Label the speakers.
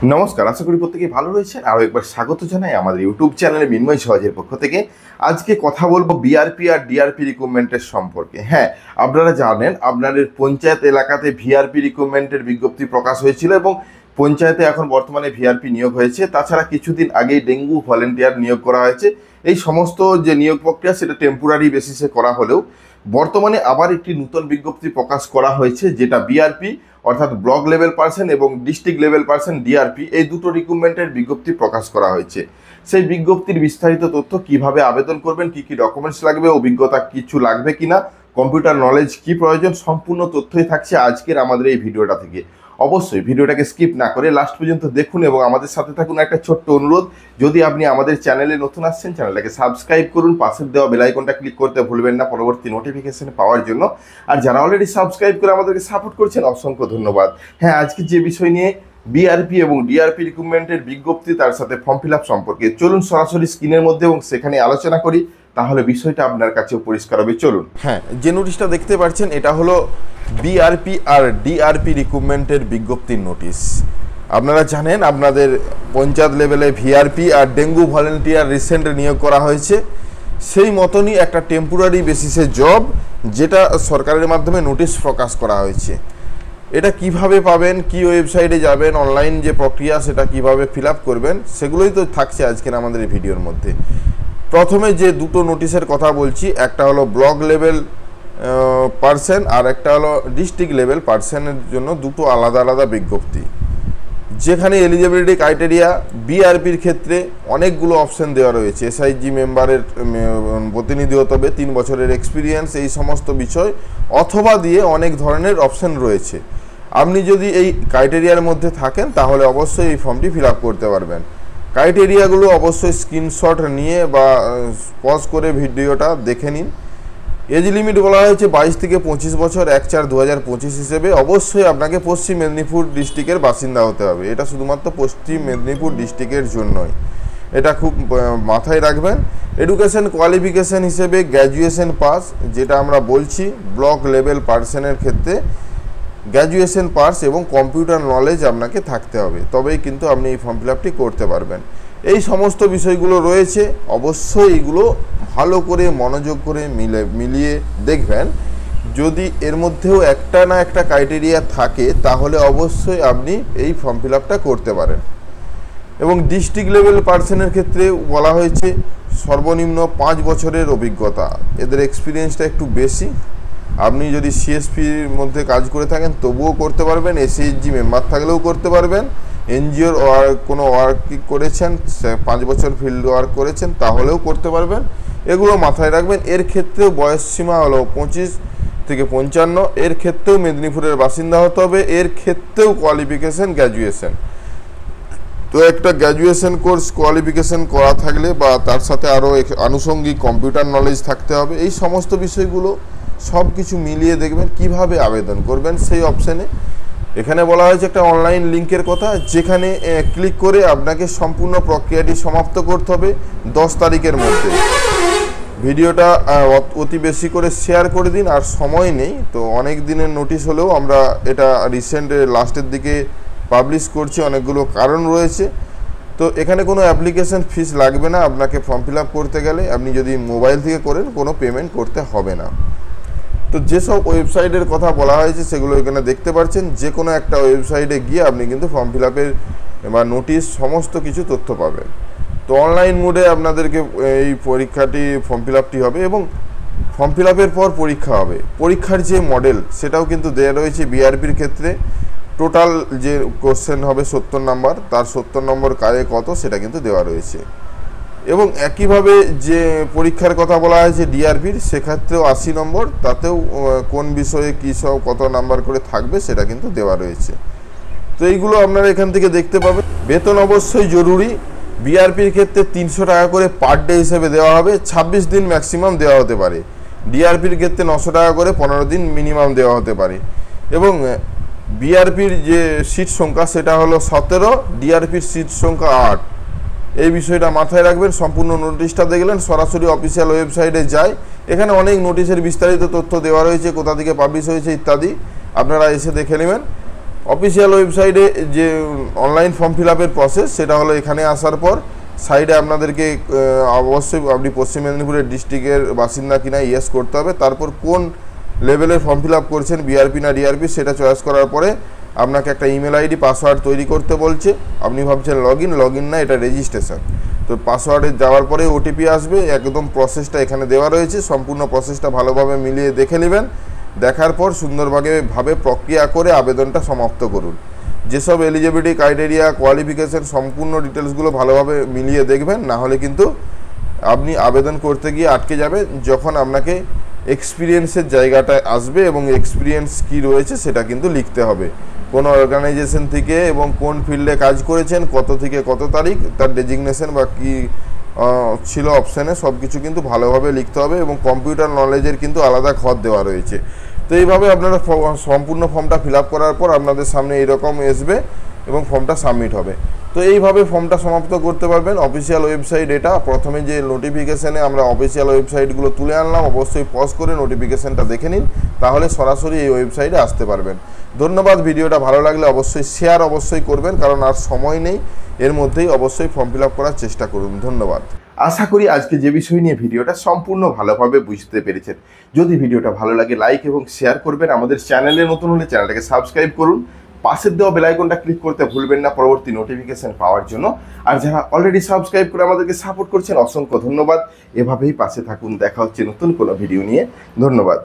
Speaker 1: নমস্কার, আশা করি প্রত্যেকেই ভালো রয়েছেন। আরও একবার স্বাগত জানাই আমাদের ইউটিউব চ্যানেলে মিন্ময় সহজের পক্ষ থেকে। আজকে কথা বলবো বিআরপি আর ডিআরপি রিক্রুটমেন্টের সম্পর্কে। হ্যাঁ, আপনারা জানেন আপনাদের পঞ্চায়েত এলাকাতে ভিআরপি রিক্রুটমেন্টের বিজ্ঞপ্তি প্রকাশ হয়েছিল এবং পঞ্চায়েতে এখন বর্তমানে ভিআরপি নিয়োগ হয়েছে। তাছাড়া কিছুদিন আগেই ডেঙ্গু ভলেন্টিয়ার নিয়োগ করা হয়েছে। এই সমস্ত যে নিয়োগ প্রক্রিয়া সেটা টেম্পোরারি বেসিসে করা হলেও বর্তমানে আবার একটি নতুন বিজ্ঞপ্তি প্রকাশ করা হয়েছে, যেটা বিআরপি অর্থাৎ ব্লক লেভেল পার্সন এবং ডিস্ট্রিক্ট লেভেল পার্সন ডিআরপি এই দুটো রিক্রুটমেন্টের বিজ্ঞপ্তি প্রকাশ করা হয়েছে। সেই বিজ্ঞপ্তির বিস্তারিত তথ্য, কিভাবে আবেদন করবেন, কি কি ডকুমেন্টস লাগবে, অভিজ্ঞতা কিছু লাগবে কিনা, কম্পিউটার নলেজ কি প্রয়োজন, সম্পূর্ণ তথ্যই থাকছে আজকের আমাদের এই ভিডিওটা থেকে। অবশ্যই ভিডিওটাকে স্কিপ না করে লাস্ট পর্যন্ত দেখুন এবং আমাদের সাথে থাকুন। একটা ছোট্ট অনুরোধ, যদি আপনি আমাদের চ্যানেলে নতুন আসছেন চ্যানেলটাকে সাবস্ক্রাইব করুন, পাশের দেওয়া বেল আইকনটা ক্লিক করতে ভুলবেন না পরবর্তী নোটিফিকেশন পাওয়ার জন্য। আর যারা অলরেডি সাবস্ক্রাইব করে আমাদেরকে সাপোর্ট করছেন অসংখ্য ধন্যবাদ। হ্যাঁ, আজকে যে বিষয় নিয়ে বিআরপি এবং ডিআরপি রিক্রুটমেন্টের বিজ্ঞপ্তি তার সাথে ফর্ম ফিল আপ সম্পর্কে, চলুন সরাসরি স্ক্রিনের মধ্যে এবং সেখানে আলোচনা করি, তাহলে বিষয়টা আপনার কাছেও পরিষ্কার হবে। চলুন। হ্যাঁ, যে নোটিশটা দেখতে পাচ্ছেন এটা হলো বিআরপি আর ডিআরপি রিক্রুটমেন্টের বিজ্ঞপ্তির নোটিশ। আপনারা জানেন আপনাদের পঞ্চায়েত লেভেলে ভিআরপি আর ডেঙ্গু ভলেন্টিয়ার রিসেন্ট নিয়োগ করা হয়েছে। সেই মতনই একটা টেম্পোরারি বেসিসে জব, যেটা সরকারের মাধ্যমে নোটিশ প্রকাশ করা হয়েছে। এটা কিভাবে পাবেন, কি ওয়েবসাইটে যাবেন, অনলাইন যে প্রক্রিয়া সেটা কিভাবে ফিল আপ করবেন, সেগুলোই তো থাকছে আজকের আমাদের এই ভিডিওর মধ্যে। প্রথমে যে দুটো নোটিশের কথা বলছি, একটা হলো ব্লক লেভেল পার্সন আর একটা হলো ডিস্ট্রিক্ট লেভেল পার্সনের জন্য দুটো আলাদা আলাদা বিজ্ঞপ্তি, যেখানে এলিজিবিলিটি ক্রাইটেরিয়া বিআরপির ক্ষেত্রে অনেকগুলো অপশন দেওয়া রয়েছে। এসআইজি মেম্বারের প্রতিনিধি হতে হবে, 3 বছরের এক্সপিরিয়েন্স, এই সমস্ত বিষয় অথবা দিয়ে অনেক ধরনের অপশন রয়েছে। আপনি যদি এই ক্রাইটেরিয়ার মধ্যে থাকেন তাহলে অবশ্যই এই ফর্মটি ফিল আপ করতে পারবেন। ক্রাইটেরিয়াগুলো অবশ্যই স্ক্রিনশট নিয়ে বা পজ করে ভিডিওটা দেখে নিন। এজ লিমিট বলা হয়েছে 22 থেকে 25 বছর, 1/4/2025 হিসেবে। অবশ্যই আপনাকে পশ্চিম মেদিনীপুর ডিস্ট্রিক্টের বাসিন্দা হতে হবে। এটা শুধুমাত্র পশ্চিম মেদিনীপুর ডিস্ট্রিক্টের জন্যই, এটা খুব মাথায় রাখবেন। এডুকেশন কোয়ালিফিকেশান হিসেবে গ্র্যাজুয়েশন পাস, যেটা আমরা বলছি ব্লক লেভেল পার্সনের ক্ষেত্রে গ্র্যাজুয়েশন পাস এবং কম্পিউটার নলেজ আপনাকে থাকতে হবে, তবেই কিন্তু আপনি এই ফর্ম ফিল আপটি করতে পারবেন। এই সমস্ত বিষয়গুলো রয়েছে, অবশ্যই এগুলো ভালো করে মনোযোগ করে মিলিয়ে দেখবেন। যদি এর মধ্যেও একটা না একটা ক্রাইটেরিয়া থাকে তাহলে অবশ্যই আপনি এই ফর্ম ফিল আপটা করতে পারেন। এবং ডিস্ট্রিক্ট লেভেল পার্সনের ক্ষেত্রে বলা হয়েছে সর্বনিম্ন 5 বছরের অভিজ্ঞতা, এদের এক্সপিরিয়েন্সটা একটু বেশি। আপনি যদি সিএসপির মধ্যে কাজ করে থাকেন তবুও করতে পারবেন, এসএইচজি মেম্বার থাকলেও করতে পারবেন, এনজিওর কোনো ওয়ার্ক করেছেন, 5 বছর ফিল্ড ওয়ার্ক করেছেন তাহলেও করতে পারবেন। এগুলো মাথায় রাখবেন। এর ক্ষেত্রেও বয়স সীমা হলো 25 থেকে 55, এর ক্ষেত্রেও মেদিনীপুরের বাসিন্দা হতে হবে, এর ক্ষেত্রেও কোয়ালিফিকেশান গ্র্যাজুয়েশন। তো একটা গ্র্যাজুয়েশন কোর্স কোয়ালিফিকেশান করা থাকলে বা তার সাথে আরও আনুষঙ্গিক কম্পিউটার নলেজ থাকতে হবে। এই সমস্ত বিষয়গুলো সব কিছু মিলিয়ে দেখবেন কিভাবে আবেদন করবেন সেই অপশানে। এখানে বলা হয়েছে একটা অনলাইন লিঙ্কের কথা, যেখানে ক্লিক করে আপনাকে সম্পূর্ণ প্রক্রিয়াটি সমাপ্ত করতে হবে 10 তারিখের মধ্যে। ভিডিওটা অতি বেশি করে শেয়ার করে দিন। আর সময় নেই তো, অনেক দিনের নোটিশ হলেও আমরা এটা রিসেন্ট লাস্টের দিকে পাবলিশ করছি, অনেকগুলো কারণ রয়েছে। তো এখানে কোনো অ্যাপ্লিকেশন ফিস লাগবে না আপনাকে ফর্ম ফিল আপ করতে গেলে। আপনি যদি মোবাইল থেকে করেন কোনো পেমেন্ট করতে হবে না। তো যেসব ওয়েবসাইটের কথা বলা হয়েছে সেগুলো এখানে দেখতে পাচ্ছেন। যে কোনো একটা ওয়েবসাইটে গিয়ে আপনি কিন্তু ফর্ম ফিল আপের বা নোটিশ সমস্ত কিছু তথ্য পাবেন। তো অনলাইন মোডে আপনাদেরকে এই পরীক্ষাটি ফর্ম ফিল আপটি হবে এবং ফর্ম ফিল আপের পর পরীক্ষা হবে। পরীক্ষার যে মডেল সেটাও কিন্তু দেওয়া রয়েছে বিআরপির ক্ষেত্রে। টোটাল যে কোশ্চেন হবে 70 নম্বর, তার 70 নম্বর কারে কত সেটা কিন্তু দেওয়া রয়েছে। এবং একইভাবে যে পরীক্ষার কথা বলা হয়েছে ডিআরপির, সেক্ষেত্রেও 80 নম্বর, তাতেও কোন বিষয়ে কী সব কত নাম্বার করে থাকবে সেটা কিন্তু দেওয়া রয়েছে। তো এইগুলো আপনারা এখান থেকে দেখতে পাবেন। বেতন অবশ্যই জরুরি। বিআরপির ক্ষেত্রে 300 টাকা করে পার ডে হিসেবে দেওয়া হবে, 26 দিন ম্যাক্সিমাম দেওয়া হতে পারে। ডিআরপির ক্ষেত্রে 900 টাকা করে 15 দিন মিনিমাম দেওয়া হতে পারে। এবং বিআরপির যে সিট সংখ্যা সেটা হলো 17, ডিআরপির সিট সংখ্যা 8। এই বিষয়টা মাথায় রাখবেন। সম্পূর্ণ নোটিশটা দেখলেন, সরাসরি অফিসিয়াল ওয়েবসাইটে যায়। এখানে অনেক নোটিশের বিস্তারিত তথ্য দেওয়া রয়েছে, কোথা থেকে পাবলিশ হয়েছে ইত্যাদি, আপনারা এসে দেখে নেবেন। অফিসিয়াল ওয়েবসাইটে যে অনলাইন ফর্ম ফিল আপের প্রসেস সেটা হলো এখানে আসার পর সাইডে আপনাদেরকে অবশ্যই আপনি পশ্চিম মেদিনীপুরের ডিস্ট্রিক্টের বাসিন্দা কিনা ইয়েস করতে হবে। তারপর কোন লেভেলের ফর্ম ফিল আপ করছেন, বিআরপি না ডিআরপি, সেটা চয়েস করার পরে আপনাকে একটা ইমেল আইডি পাসওয়ার্ড তৈরি করতে বলছে। আপনি ভাবছেন লগ ইন না, এটা রেজিস্ট্রেশন। তো পাসওয়ার্ডে যাওয়ার পরে ওটিপি আসবে, একদম প্রসেসটা এখানে দেওয়া রয়েছে, সম্পূর্ণ প্রসেসটা ভালোভাবে মিলিয়ে দেখে নেবেন। দেখার পর সুন্দরভাবে প্রক্রিয়া করে আবেদনটা সমাপ্ত করুন। যেসব এলিজিবিলিটি ক্রাইটেরিয়া, কোয়ালিফিকেশন, সম্পূর্ণ ডিটেলসগুলো ভালোভাবে মিলিয়ে দেখবেন, না হলে কিন্তু আপনি আবেদন করতে গিয়ে আটকে যাবেন। যখন আপনাকে এক্সপিরিয়েন্সের জায়গাটায় আসবে এবং এক্সপিরিয়েন্স কি রয়েছে সেটা কিন্তু লিখতে হবে, কোন অর্গানাইজেশন থেকে এবং কোন ফিল্ডে কাজ করেছেন, কত থেকে কত তারিখ, তার ডেজিগনেশন বা কী ছিল অপশানে, সব কিছু কিন্তু ভালোভাবে লিখতে হবে। এবং কম্পিউটার নলেজের কিন্তু আলাদা ঘর দেওয়া রয়েছে। তো এইভাবে আপনারা সম্পূর্ণ ফর্মটা ফিল আপ করার পর আপনাদের সামনে এইরকম আসবে এবং ফর্মটা সাবমিট হবে। তো এইভাবে ফর্মটা সমাপ্ত করতে পারবেন। অফিসিয়াল ওয়েবসাইট এটা। প্রথমে যে নোটিফিকেশানে আমরা অফিসিয়াল ওয়েবসাইটগুলো তুলে আনলাম, অবশ্যই পজ করে নোটিফিকেশানটা দেখে নিন, তাহলে সরাসরি এই ওয়েবসাইটে আসতে পারবেন। ধন্যবাদ। ভিডিওটা ভালো লাগলে অবশ্যই শেয়ার অবশ্যই করবেন, কারণ আর সময় নেই, এর মধ্যেই অবশ্যই ফর্ম ফিল আপ করার চেষ্টা করুন। ধন্যবাদ। আশা করি আজকে যে বিষয় নিয়ে ভিডিওটা সম্পূর্ণ ভালোভাবে বুঝতে পেরেছেন। যদি ভিডিওটা ভালো লাগে লাইক এবং শেয়ার করবেন। আমাদের চ্যানেলে নতুন হলে চ্যানেলটাকে সাবস্ক্রাইব করুন। পাশের দেওয়া বেল আইকনটা ক্লিক করতে ভুলবেন না পরবর্তী নোটিফিকেশন পাওয়ার জন্য। আর যারা অলরেডি সাবস্ক্রাইব করে আমাদেরকে সাপোর্ট করছেন, অসংখ্য ধন্যবাদ। এভাবেই পাশে থাকুন। দেখা হচ্ছে নতুন কোনো ভিডিও নিয়ে। ধন্যবাদ।